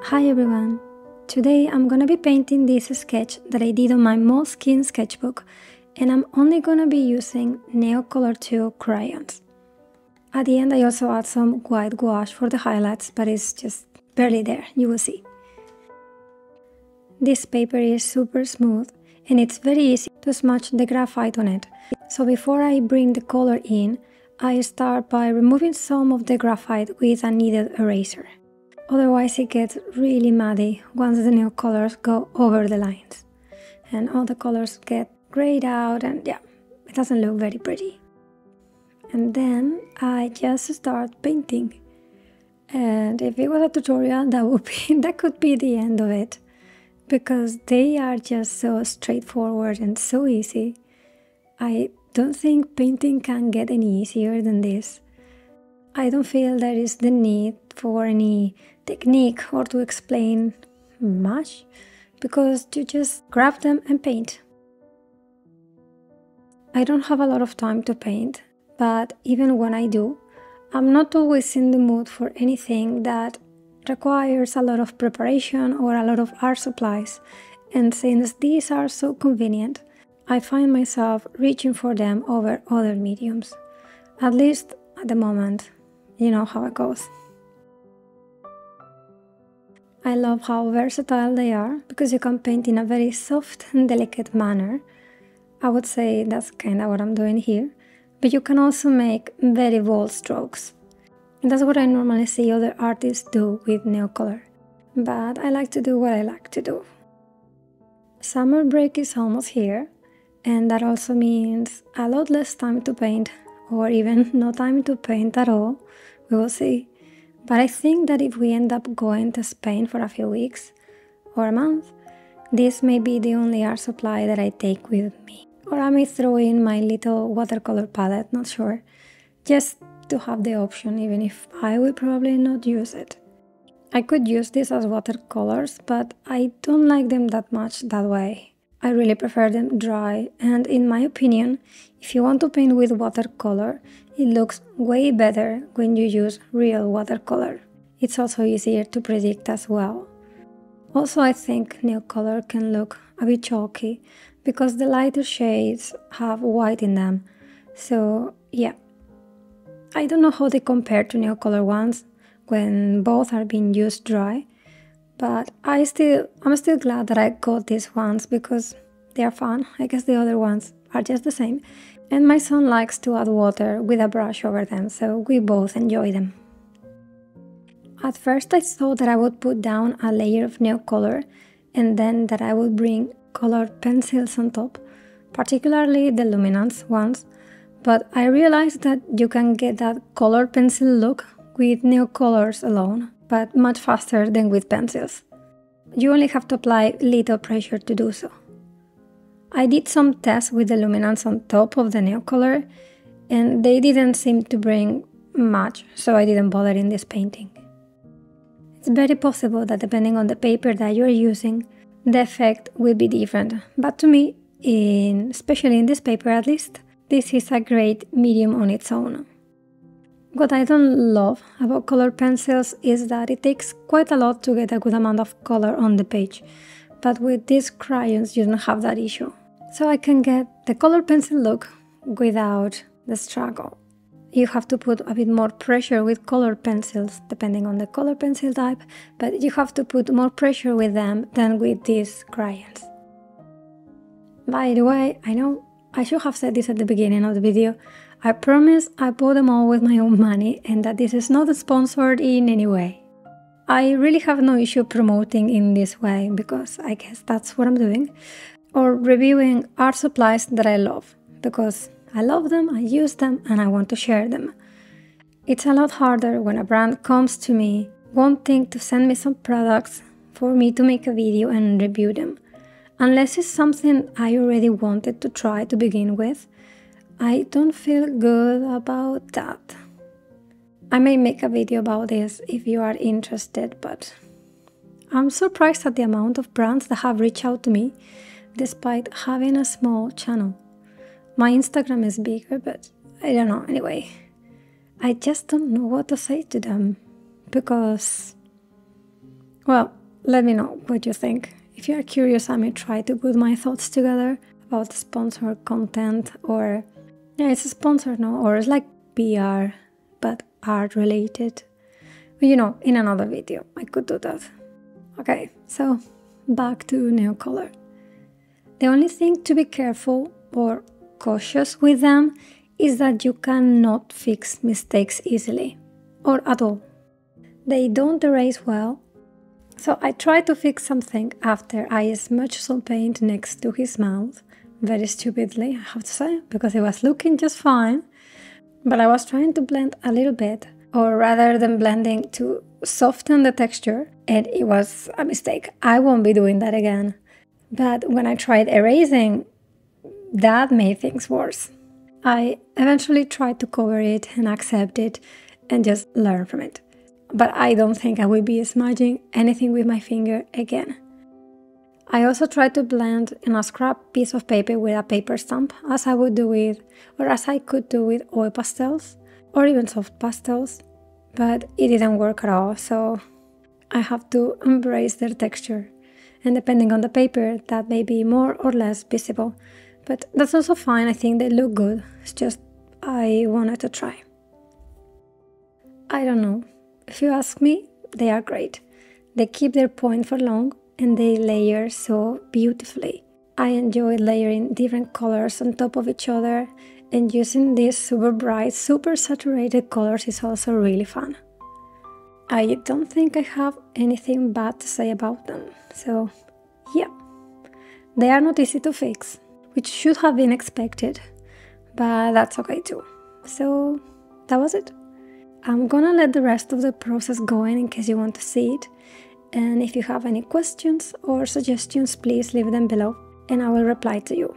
Hi everyone! Today I'm gonna be painting this sketch that I did on my Moleskine sketchbook, and I'm only gonna be using Neocolor II crayons. At the end I also add some white gouache for the highlights, but it's just barely there, you will see. This paper is super smooth and it's very easy to smudge the graphite on it. So before I bring the color in, I start by removing some of the graphite with a kneaded eraser. Otherwise it gets really muddy once the new colors go over the lines. And all the colors get grayed out and yeah, it doesn't look very pretty. And then I just start painting. And if it was a tutorial, that could be the end of it. Because they are just so straightforward and so easy. I don't think painting can get any easier than this. I don't feel there is the need for any technique or to explain much, because you just grab them and paint. I don't have a lot of time to paint, but even when I do, I'm not always in the mood for anything that requires a lot of preparation or a lot of art supplies, and since these are so convenient, I find myself reaching for them over other mediums. At least at the moment, you know how it goes. I love how versatile they are, because you can paint in a very soft and delicate manner. I would say that's kind of what I'm doing here, but you can also make very bold strokes. And that's what I normally see other artists do with Neocolor. But I like to do what I like to do. Summer break is almost here, and that also means a lot less time to paint, or even no time to paint at all. We will see. But I think that if we end up going to Spain for a few weeks or a month, this may be the only art supply that I take with me. Or I may throw in my little watercolor palette, not sure, just to have the option, even if I will probably not use it. I could use this as watercolors, but I don't like them that much that way. I really prefer them dry, and in my opinion, if you want to paint with watercolor, it looks way better when you use real watercolor. It's also easier to predict as well. Also, I think Neocolor can look a bit chalky because the lighter shades have white in them. So yeah, I don't know how they compare to Neocolor ones when both are being used dry, but I'm still glad that I got these ones because they are fun. I guess the other ones are just the same. And my son likes to add water with a brush over them, so we both enjoy them. At first I thought that I would put down a layer of Neocolor and then that I would bring colored pencils on top, particularly the luminance ones, but I realized that you can get that colored pencil look with Neocolors alone, but much faster than with pencils. You only have to apply little pressure to do so. I did some tests with the luminance on top of the Neocolor, and they didn't seem to bring much, so I didn't bother in this painting. It's very possible that depending on the paper that you're using, the effect will be different, but to me, especially in this paper at least, this is a great medium on its own. What I don't love about colored pencils is that it takes quite a lot to get a good amount of color on the page, but with these crayons you don't have that issue. So I can get the colored pencil look without the struggle. You have to put a bit more pressure with colored pencils, depending on the color pencil type, but you have to put more pressure with them than with these crayons. By the way, I know I should have said this at the beginning of the video. I promise I bought them all with my own money and that this is not sponsored in any way. I really have no issue promoting in this way because I guess that's what I'm doing. Or reviewing art supplies that I love, because I love them, I use them, and I want to share them. It's a lot harder when a brand comes to me wanting to send me some products for me to make a video and review them. Unless it's something I already wanted to try to begin with, I don't feel good about that. I may make a video about this if you are interested, but I'm surprised at the amount of brands that have reached out to me despite having a small channel. My Instagram is bigger, but I don't know, anyway. I just don't know what to say to them, because Well, let me know what you think. If you are curious, I may try to put my thoughts together about sponsored content, or yeah, it's a sponsor, no? Or it's like PR, but art related. But in another video, I could do that. Okay, so back to Neocolor. The only thing to be careful or cautious with them is that you cannot fix mistakes easily, or at all. They don't erase well. So I tried to fix something after I smudged some paint next to his mouth, very stupidly, I have to say, because it was looking just fine. But I was trying to blend a little bit, or rather than blending, to soften the texture, and it was a mistake. I won't be doing that again. But when I tried erasing, that made things worse. I eventually tried to cover it and accept it and just learn from it. But I don't think I will be smudging anything with my finger again. I also tried to blend in a scrap piece of paper with a paper stamp, as I would do with, or as I could do with oil pastels, or even soft pastels, but it didn't work at all, so I have to embrace their texture. And depending on the paper, that may be more or less visible, but that's also fine. I think they look good. It's just I wanted to try. I don't know. If you ask me, they are great. They keep their point for long and they layer so beautifully. I enjoy layering different colors on top of each other, and using these super bright, super saturated colors is also really fun. I don't think I have anything bad to say about them, so yeah. They are not easy to fix, which should have been expected, but that's okay too. So that was it. I'm gonna let the rest of the process go in case you want to see it, and if you have any questions or suggestions, please leave them below and I will reply to you.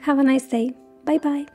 Have a nice day. Bye bye.